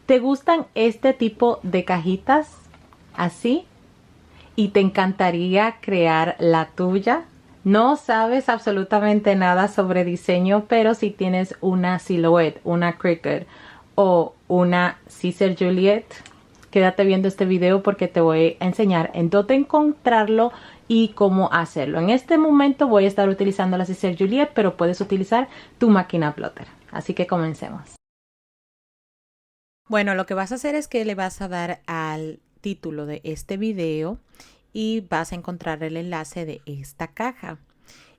¿Te gustan este tipo de cajitas? Así. ¿Y te encantaría crear la tuya? No sabes absolutamente nada sobre diseño, pero si tienes una Silhouette, una Cricut o una Caesar Juliet, quédate viendo este video porque te voy a enseñar en dónde encontrarlo y cómo hacerlo. En este momento voy a estar utilizando la Caesar Juliet, pero puedes utilizar tu máquina plotter. Así que comencemos. Bueno, lo que vas a hacer es que le vas a dar al título de este video y vas a encontrar el enlace de esta caja.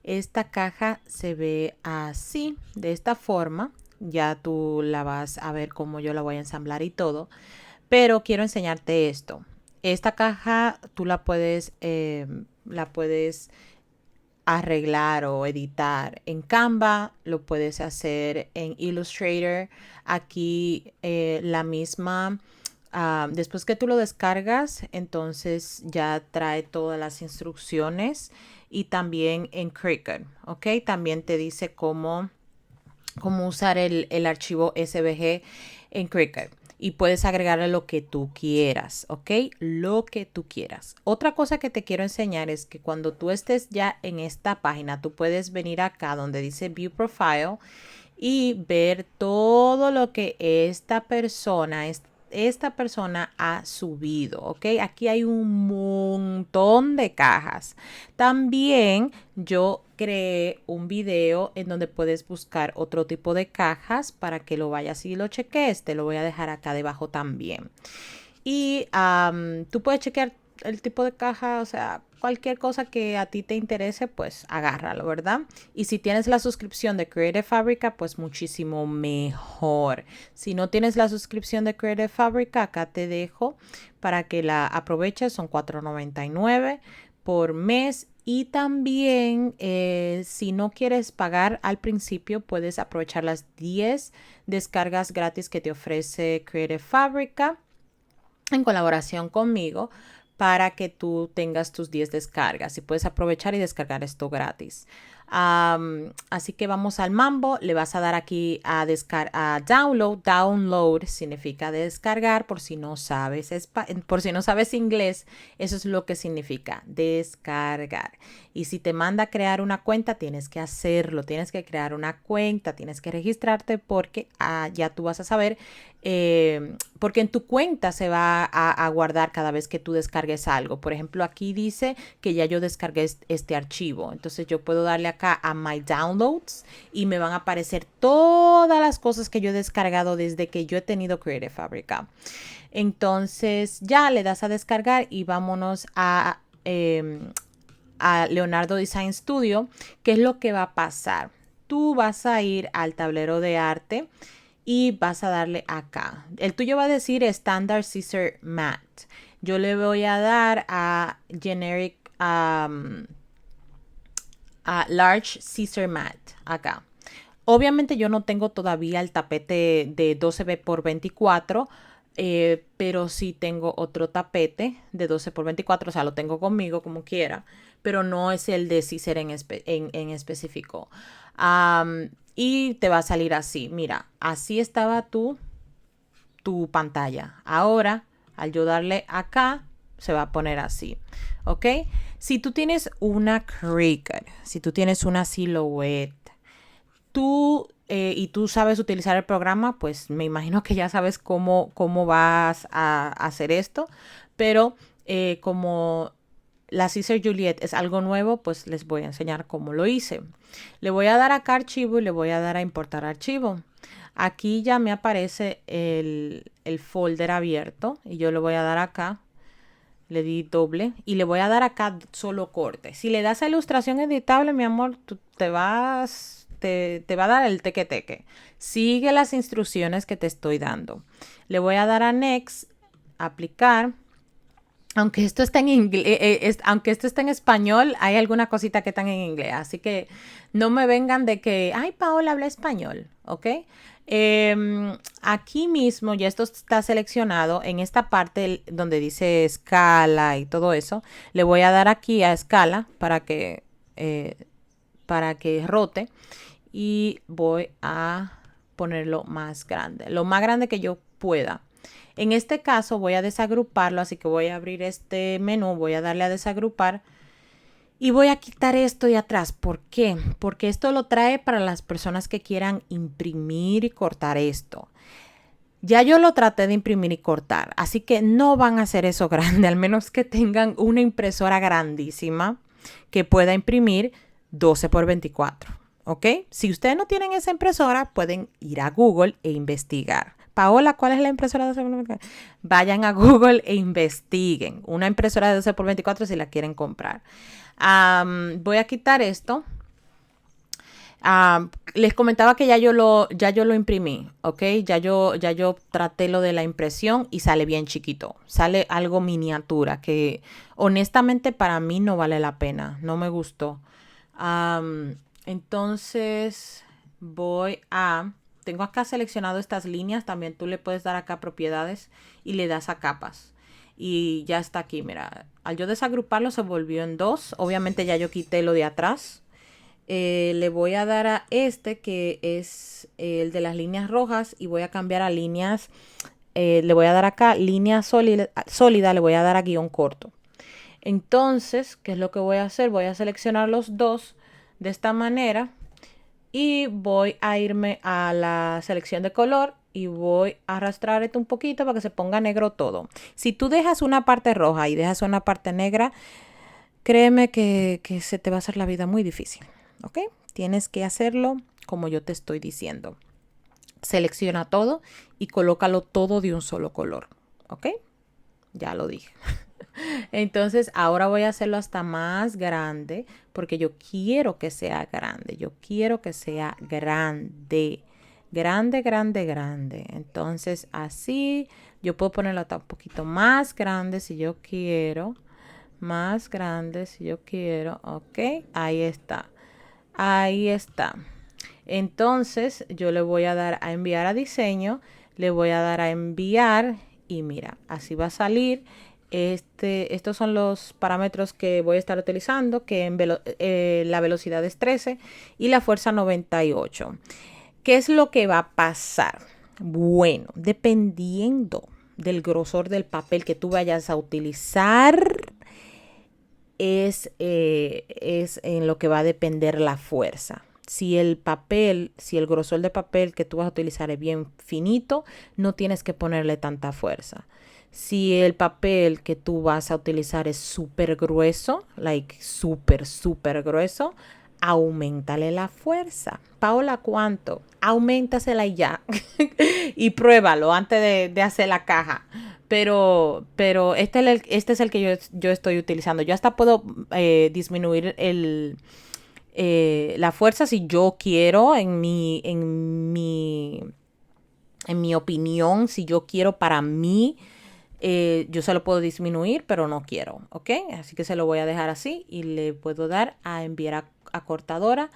Esta caja se ve así, de esta forma. Ya tú la vas a ver cómo yo la voy a ensamblar y todo. Pero quiero enseñarte esto. Esta caja tú la puedes arreglar o editar en Canva, lo puedes hacer en Illustrator. Aquí la misma, después que tú lo descargas, entonces ya trae todas las instrucciones y también en Cricut, ¿ok? También te dice cómo usar el archivo SVG en Cricut. Y puedes agregarle lo que tú quieras, ¿ok? Lo que tú quieras. Otra cosa que te quiero enseñar es que cuando tú estés ya en esta página, tú puedes venir acá donde dice View Profile y ver todo lo que esta persona ha subido, ¿ok? Aquí hay un montón de cajas. También yo creé un video en donde puedes buscar otro tipo de cajas para que lo vayas y lo cheques. Te lo voy a dejar acá debajo también. Y tú puedes chequear el tipo de caja, o sea, cualquier cosa que a ti te interese, pues agárralo, ¿verdad? Y si tienes la suscripción de Creative Fabrica, pues muchísimo mejor. Si no tienes la suscripción de Creative Fabrica, acá te dejo para que la aproveches. Son $4.99 por mes. Y también, si no quieres pagar al principio, puedes aprovechar las 10 descargas gratis que te ofrece Creative Fabrica en colaboración conmigo para que tú tengas tus 10 descargas y puedes aprovechar y descargar esto gratis. Así que vamos al mambo. Le vas a dar aquí a download. Download significa descargar. Por si no sabes inglés, eso es lo que significa descargar. Y si te manda a crear una cuenta, tienes que hacerlo. Tienes que crear una cuenta, tienes que registrarte porque ya tú vas a saber. Porque en tu cuenta se va a guardar cada vez que tú descargues algo. Por ejemplo, aquí dice que ya yo descargué este archivo. Entonces yo puedo darle acá a My Downloads y me van a aparecer todas las cosas que yo he descargado desde que yo he tenido Creative Fabrica. Entonces ya le das a descargar y vámonos a Leonardo Design Studio. ¿Qué es lo que va a pasar? Tú vas a ir al tablero de arte y vas a darle acá. El tuyo va a decir Standard Scissor Matte. Yo le voy a dar a Generic, a Large Scissor Matte acá. Obviamente yo no tengo todavía el tapete de 12 por 24, pero sí tengo otro tapete de 12 por 24, o sea, lo tengo conmigo como quiera, pero no es el de Scissor en específico. Y te va a salir así, mira, así estaba tu pantalla. Ahora, al yo darle acá, se va a poner así, ¿ok? Si tú tienes una Cricut, si tú tienes una Silhouette, y tú sabes utilizar el programa, pues me imagino que ya sabes cómo vas a hacer esto, pero como la Caesar Juliet es algo nuevo, pues les voy a enseñar cómo lo hice. Le voy a dar acá archivo y le voy a dar a importar archivo. Aquí ya me aparece el folder abierto y yo le voy a dar acá. Le di doble y le voy a dar acá solo corte. Si le das a ilustración editable, mi amor, tú te va a dar el teque teque. Sigue las instrucciones que te estoy dando. Le voy a dar a Next, aplicar. Aunque esto está en inglés, aunque esto está en español, hay alguna cosita que están en inglés. Así que no me vengan de que, ay, Paola habla español, ¿ok? Aquí mismo ya esto está seleccionado en esta parte donde dice escala y todo eso. Le voy a dar aquí a escala para que rote y voy a ponerlo más grande, lo más grande que yo pueda. En este caso voy a desagruparlo, así que voy a abrir este menú, voy a darle a desagrupar y voy a quitar esto de atrás. ¿Por qué? Porque esto lo trae para las personas que quieran imprimir y cortar esto. Ya yo lo traté de imprimir y cortar, así que no van a hacer eso grande, al menos que tengan una impresora grandísima que pueda imprimir 12 por 24, ¿ok? Si ustedes no tienen esa impresora, pueden ir a Google e investigar. Paola, ¿cuál es la impresora de 12 por 24? Vayan a Google e investiguen una impresora de 12 por 24 si la quieren comprar. Voy a quitar esto. Les comentaba que ya yo lo imprimí, ¿ok? Ya yo traté lo de la impresión y sale bien chiquito. Sale algo miniatura que honestamente para mí no vale la pena. No me gustó. Entonces tengo acá seleccionado estas líneas. También tú le puedes dar acá propiedades y le das a capas. Y ya está aquí, mira. Al yo desagruparlo se volvió en 2. Obviamente ya yo quité lo de atrás. Le voy a dar a este que es el de las líneas rojas y voy a cambiar a líneas, le voy a dar acá línea sólida, le voy a dar a guión corto. Entonces, ¿qué es lo que voy a hacer? Voy a seleccionar los dos de esta manera y voy a irme a la selección de color y voy a arrastrar esto un poquito para que se ponga negro todo. Si tú dejas una parte roja y dejas una parte negra, créeme que se te va a hacer la vida muy difícil. ¿Ok? Tienes que hacerlo como yo te estoy diciendo. Selecciona todo y colócalo todo de un solo color. ¿Ok? Ya lo dije. Entonces ahora voy a hacerlo hasta más grande porque yo quiero que sea grande. Yo quiero que sea grande. Grande, grande, grande. Entonces así yo puedo ponerlo hasta un poquito más grande si yo quiero. Más grande si yo quiero. Ok, ahí está. Ahí está. Entonces yo le voy a dar a enviar a diseño, le voy a dar a enviar y mira, así va a salir. Estos son los parámetros que voy a estar utilizando, que la velocidad es 13 y la fuerza 98. ¿Qué es lo que va a pasar? Bueno, dependiendo del grosor del papel que tú vayas a utilizar, es en lo que va a depender la fuerza. Si el grosor de papel que tú vas a utilizar es bien finito, no tienes que ponerle tanta fuerza. Si el papel que tú vas a utilizar es súper grueso, súper grueso, aumentale la fuerza. Paola, ¿cuánto? Aumentasela y ya. Y pruébalo antes de hacer la caja. Pero este es el que yo estoy utilizando. Yo hasta puedo disminuir la fuerza si yo quiero, en mi opinión, si yo quiero para mí, yo se lo puedo disminuir, pero no quiero, ¿ok? Así que se lo voy a dejar así y le puedo dar a enviar a cortadora.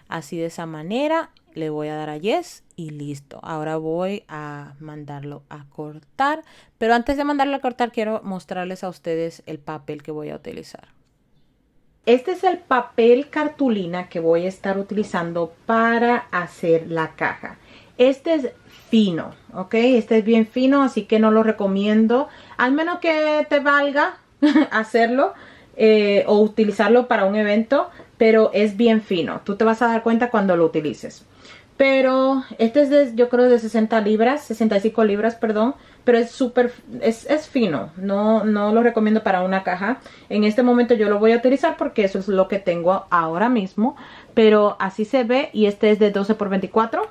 Así de esa manera le voy a dar a yes y listo. Ahora voy a mandarlo a cortar. Pero antes de mandarlo a cortar quiero mostrarles a ustedes el papel que voy a utilizar. Este es el papel cartulina que voy a estar utilizando para hacer la caja. Este es fino, ¿ok? Este es bien fino, así que no lo recomiendo. Al menos que te valga hacerlo o utilizarlo para un evento, pero es bien fino. Tú te vas a dar cuenta cuando lo utilices. Pero este es yo creo de 65 libras, perdón. Pero es súper, es fino. No lo recomiendo para una caja. En este momento yo lo voy a utilizar porque eso es lo que tengo ahora mismo. Pero así se ve y este es de 12 por 24.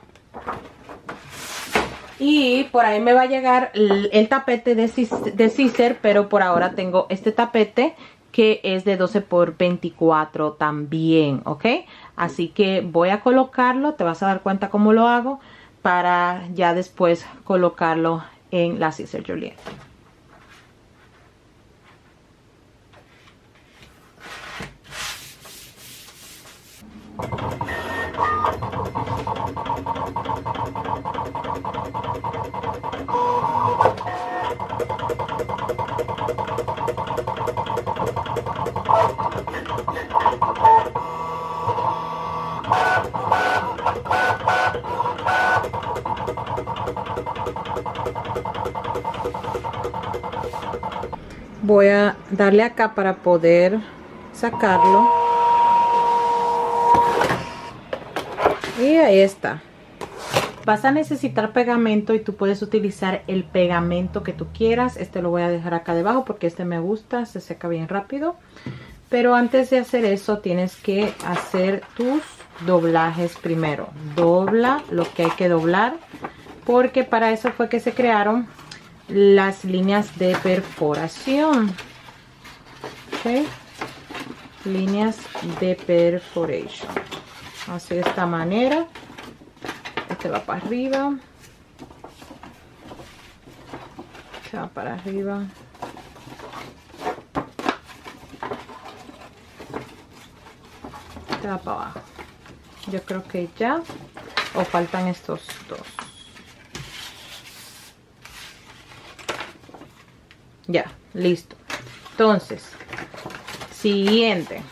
Y por ahí me va a llegar el tapete de Siser, pero por ahora tengo este tapete que es de 12 por 24 también, ¿ok? Así que voy a colocarlo, te vas a dar cuenta cómo lo hago para ya después colocarlo en la Siser Juliet. Voy a darle acá para poder sacarlo. Y ahí está. Vas a necesitar pegamento y tú puedes utilizar el pegamento que tú quieras. Este lo voy a dejar acá debajo porque este me gusta, se seca bien rápido. Pero antes de hacer eso tienes que hacer tus doblajes primero. Dobla lo que hay que doblar porque para eso fue que se crearon las líneas de perforación. ¿Ok? Líneas de perforación. Así de esta manera. Este va para arriba. Este va para arriba. Este va para abajo. Yo creo que ya. O faltan estos dos. Ya, listo. Entonces, siguiente.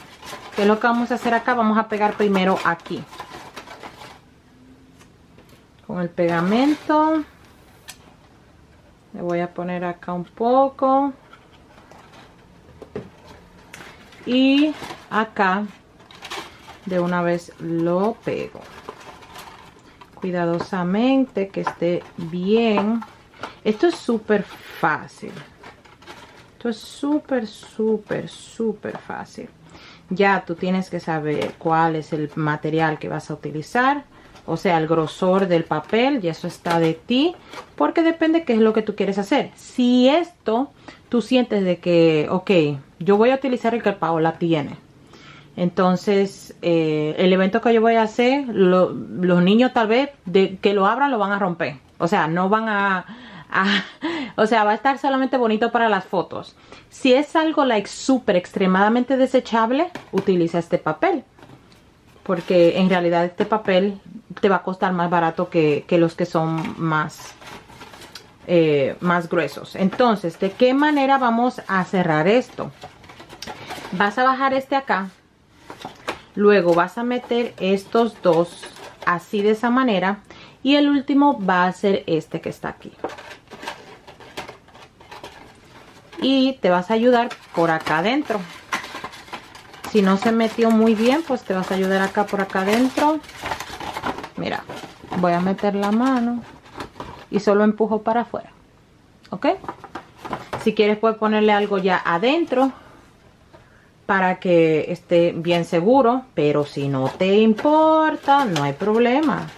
¿Qué es lo que vamos a hacer acá? Vamos a pegar primero aquí. Con el pegamento. Le voy a poner acá un poco. Y acá de una vez lo pego. Cuidadosamente que esté bien. Esto es súper fácil. Esto es súper fácil. Ya tú tienes que saber cuál es el material que vas a utilizar. O sea, el grosor del papel. Y eso está de ti. Porque depende qué es lo que tú quieres hacer. Si esto tú sientes de que, ok, yo voy a utilizar el que Paola tiene. Entonces, el evento que yo voy a hacer, los niños tal vez de que lo abran lo van a romper. O sea, no van o sea, va a estar solamente bonito para las fotos. Si es algo like súper extremadamente desechable, utiliza este papel. Porque en realidad este papel te va a costar más barato que los que son más gruesos. Entonces, ¿de qué manera vamos a cerrar esto? Vas a bajar este acá. Luego vas a meter estos dos así de esa manera. Y el último va a ser este que está aquí. Y te vas a ayudar por acá adentro. Si no se metió muy bien, pues te vas a ayudar acá por acá adentro. Mira, voy a meter la mano y solo empujo para afuera. ¿Ok? Si quieres puedes ponerle algo ya adentro para que esté bien seguro. Pero si no te importa, no hay problema.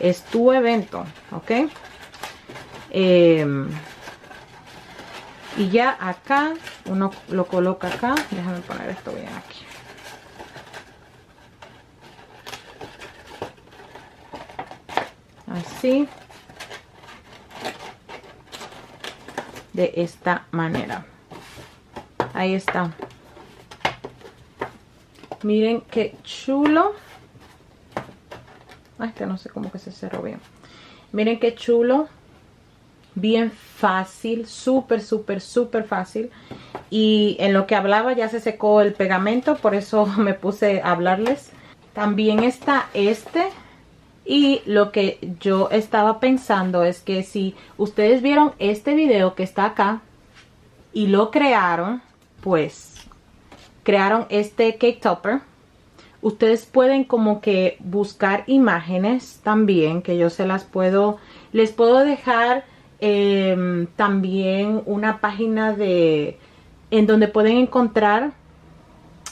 Es tu evento. ¿Ok? Y ya acá, uno lo coloca acá. Déjame poner esto bien aquí. Así. De esta manera. Ahí está. Miren qué chulo. Ay, que no sé cómo que se cerró bien. Miren qué chulo. Bien fácil, súper fácil. Y en lo que hablaba ya se secó el pegamento, por eso me puse a hablarles. También está este. Y lo que yo estaba pensando es que si ustedes vieron este video que está acá y lo crearon, pues crearon este cake topper. Ustedes pueden como que buscar imágenes también, que yo les puedo dejar también una página en donde pueden encontrar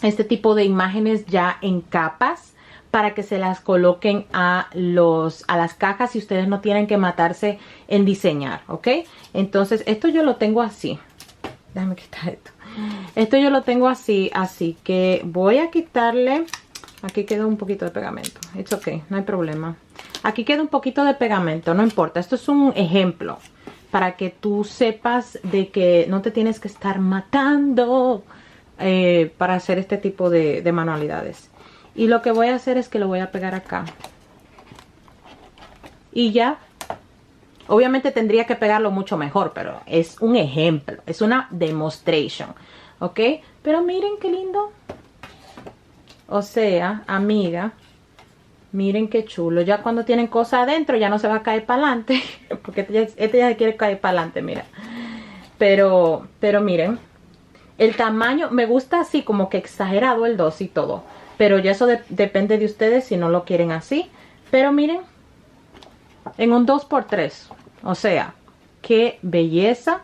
este tipo de imágenes ya en capas para que se las coloquen a las cajas y ustedes no tienen que matarse en diseñar, ¿ok? Entonces esto yo lo tengo así. Déjame quitar esto. Esto yo lo tengo así, así que voy a quitarle. Aquí queda un poquito de pegamento. It's okay, no hay problema. Aquí queda un poquito de pegamento, no importa. Esto es un ejemplo para que tú sepas de que no te tienes que estar matando para hacer este tipo de manualidades. Y lo que voy a hacer es que lo voy a pegar acá. Y ya. Obviamente tendría que pegarlo mucho mejor, pero es un ejemplo. Es una demonstration. ¿Ok? Pero miren qué lindo. O sea, amiga, Miren qué chulo. Ya cuando tienen cosas adentro ya no se va a caer para adelante. Porque este ya se quiere caer para adelante, mira. Pero miren. El tamaño, me gusta así como que exagerado el 2 y todo. Pero ya eso depende de ustedes si no lo quieren así. Pero miren. En un 2x3. O sea, qué belleza.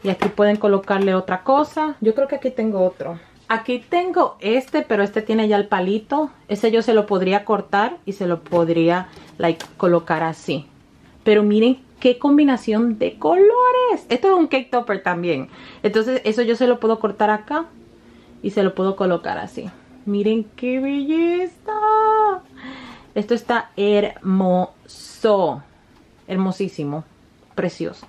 Y aquí pueden colocarle otra cosa. Yo creo que aquí tengo otro. Aquí tengo este, pero este tiene ya el palito. Ese yo se lo podría cortar y se lo podría colocar así. Pero miren qué combinación de colores. Esto es un cake topper también. Entonces eso yo se lo puedo cortar acá y se lo puedo colocar así. Miren qué belleza. Esto está hermoso. Hermosísimo. Precioso.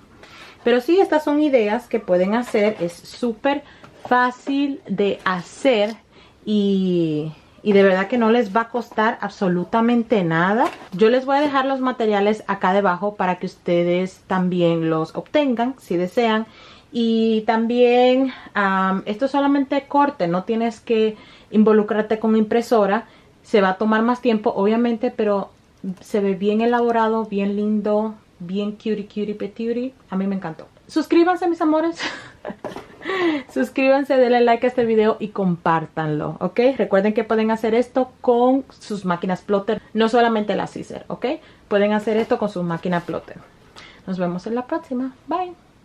Pero sí, estas son ideas que pueden hacer. Es súper fácil de hacer y de verdad que no les va a costar absolutamente nada. Yo les voy a dejar los materiales acá debajo para que ustedes también los obtengan si desean. Y también esto es solamente corte, no tienes que involucrarte con impresora. Se va a tomar más tiempo obviamente, pero se ve bien elaborado, bien lindo, bien cutie patootie. A mí me encantó. Suscríbanse, mis amores. Suscríbanse, denle like a este video y compártanlo, ¿ok? Recuerden que pueden hacer esto con sus máquinas plotter, no solamente la scissor, ¿ok? Pueden hacer esto con sus máquinas plotter. Nos vemos en la próxima. Bye.